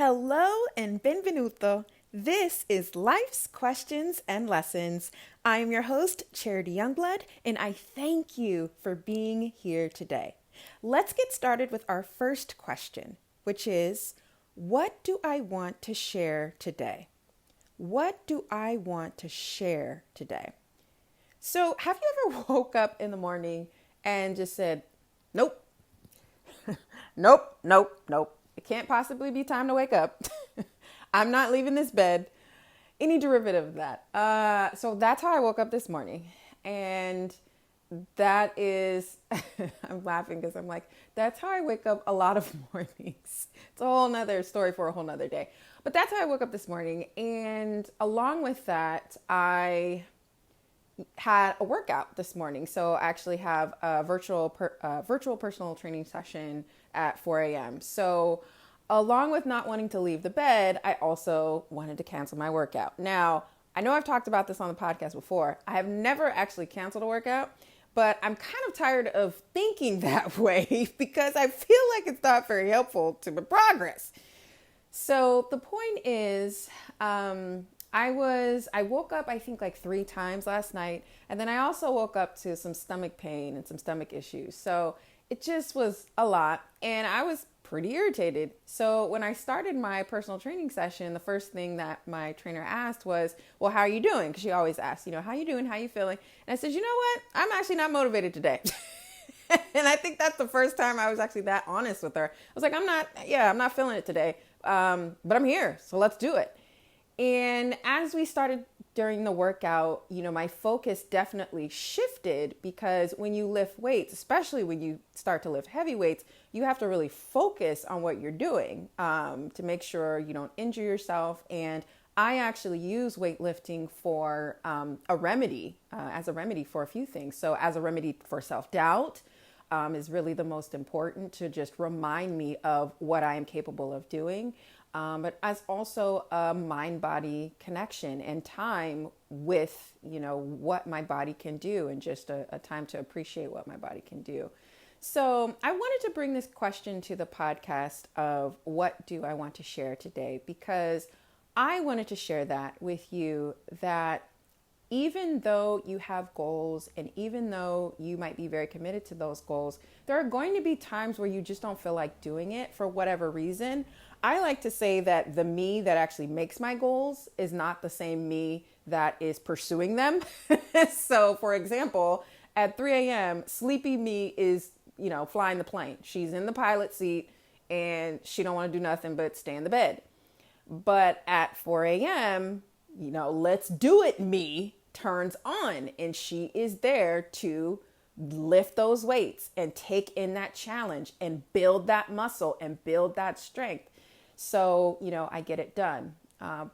Hello and benvenuto. This is Life's Questions and Lessons. I am your host, Charity Youngblood, and I thank you for being here today. Let's get started with our first question, which is, what do I want to share today? What do I want to share today? So, have you ever woke up in the morning and just said, nope, nope. It can't possibly be time to wake up. I'm not leaving this bed. Any derivative of that. So that's how I woke up this morning. And that is, I'm laughing because I'm like, that's how I wake up a lot of mornings. It's a whole nother story for a whole nother day. But that's how I woke up this morning. And along with that, I had a workout this morning. So I actually have a virtual personal training session at 4 a.m. So along with not wanting to leave the bed, I also wanted to cancel my workout. Now, I know I've talked about this on the podcast before. I have never actually canceled a workout, but I'm kind of tired of thinking that way because I feel like it's not very helpful to my progress. So the point is, I woke up, I think like 3 times last night. And then I also woke up to some stomach pain and some stomach issues. So it just was a lot. And I was pretty irritated. So when I started my personal training session, the first thing that my trainer asked was, well, how are you doing? Because she always asks, how you doing? How you feeling? And I said, you know what? I'm actually not motivated today. And I think that's the first time I was actually that honest with her. I was like, I'm not feeling it today. But I'm here. So let's do it. And as we started during the workout, my focus definitely shifted because when you lift weights, especially when you start to lift heavy weights, you have to really focus on what you're doing to make sure you don't injure yourself. And I actually use weightlifting for a remedy, as a remedy for a few things. So as a remedy for self-doubt is really the most important, to just remind me of what I am capable of doing. But as also a mind-body connection and time with, what my body can do, and just a time to appreciate what my body can do. So I wanted to bring this question to the podcast of what do I want to share today? Because I wanted to share that with you, that even though you have goals and even though you might be very committed to those goals, there are going to be times where you just don't feel like doing it for whatever reason. I like to say that the me that actually makes my goals is not the same me that is pursuing them. So for example, at 3 a.m., sleepy me is, flying the plane. She's in the pilot seat and she don't want to do nothing but stay in the bed. But at 4 a.m., let's do it me turns on, and she is there to lift those weights and take in that challenge and build that muscle and build that strength. So, I get it done.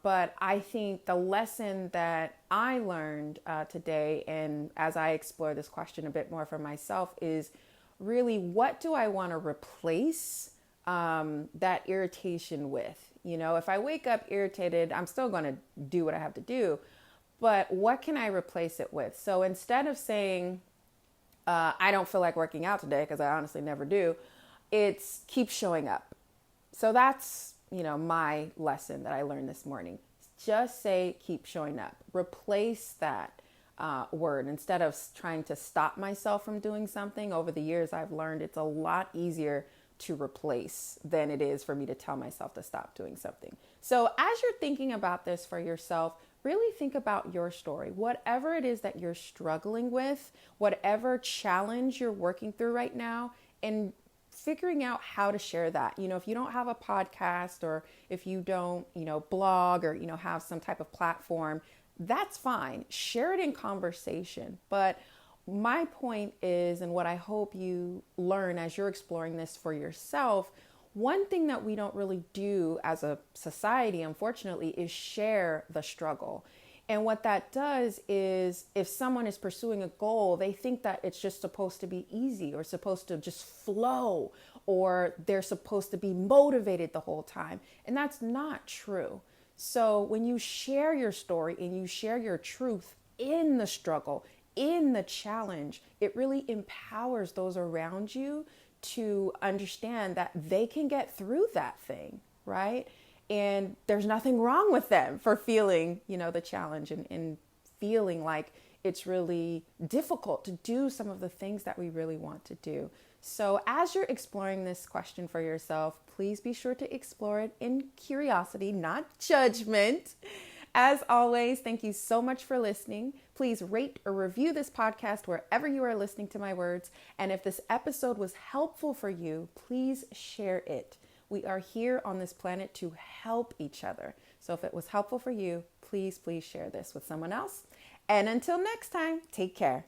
But I think the lesson that I learned today, and as I explore this question a bit more for myself, is really, what do I want to replace that irritation with? If I wake up irritated, I'm still going to do what I have to do. But what can I replace it with? So instead of saying, I don't feel like working out today, because I honestly never do, it's keep showing up. So that's, my lesson that I learned this morning. Just say, keep showing up. Replace that word. Instead of trying to stop myself from doing something, over the years, I've learned it's a lot easier to replace than it is for me to tell myself to stop doing something. So as you're thinking about this for yourself, really think about your story. Whatever it is that you're struggling with, whatever challenge you're working through right now, and figuring out how to share that. If you don't have a podcast, or if you don't, blog, or, have some type of platform, that's fine. Share it in conversation. But my point is, and what I hope you learn as you're exploring this for yourself, one thing that we don't really do as a society, unfortunately, is share the struggle. And what that does is, if someone is pursuing a goal, they think that it's just supposed to be easy, or supposed to just flow, or they're supposed to be motivated the whole time. And that's not true. So when you share your story and you share your truth in the struggle, in the challenge, it really empowers those around you to understand that they can get through that thing, right? And there's nothing wrong with them for feeling, the challenge and feeling like it's really difficult to do some of the things that we really want to do. So as you're exploring this question for yourself, please be sure to explore it in curiosity, not judgment. As always, thank you so much for listening. Please rate or review this podcast wherever you are listening to my words. And if this episode was helpful for you, please share it. We are here on this planet to help each other. So if it was helpful for you, please share this with someone else. And until next time, take care.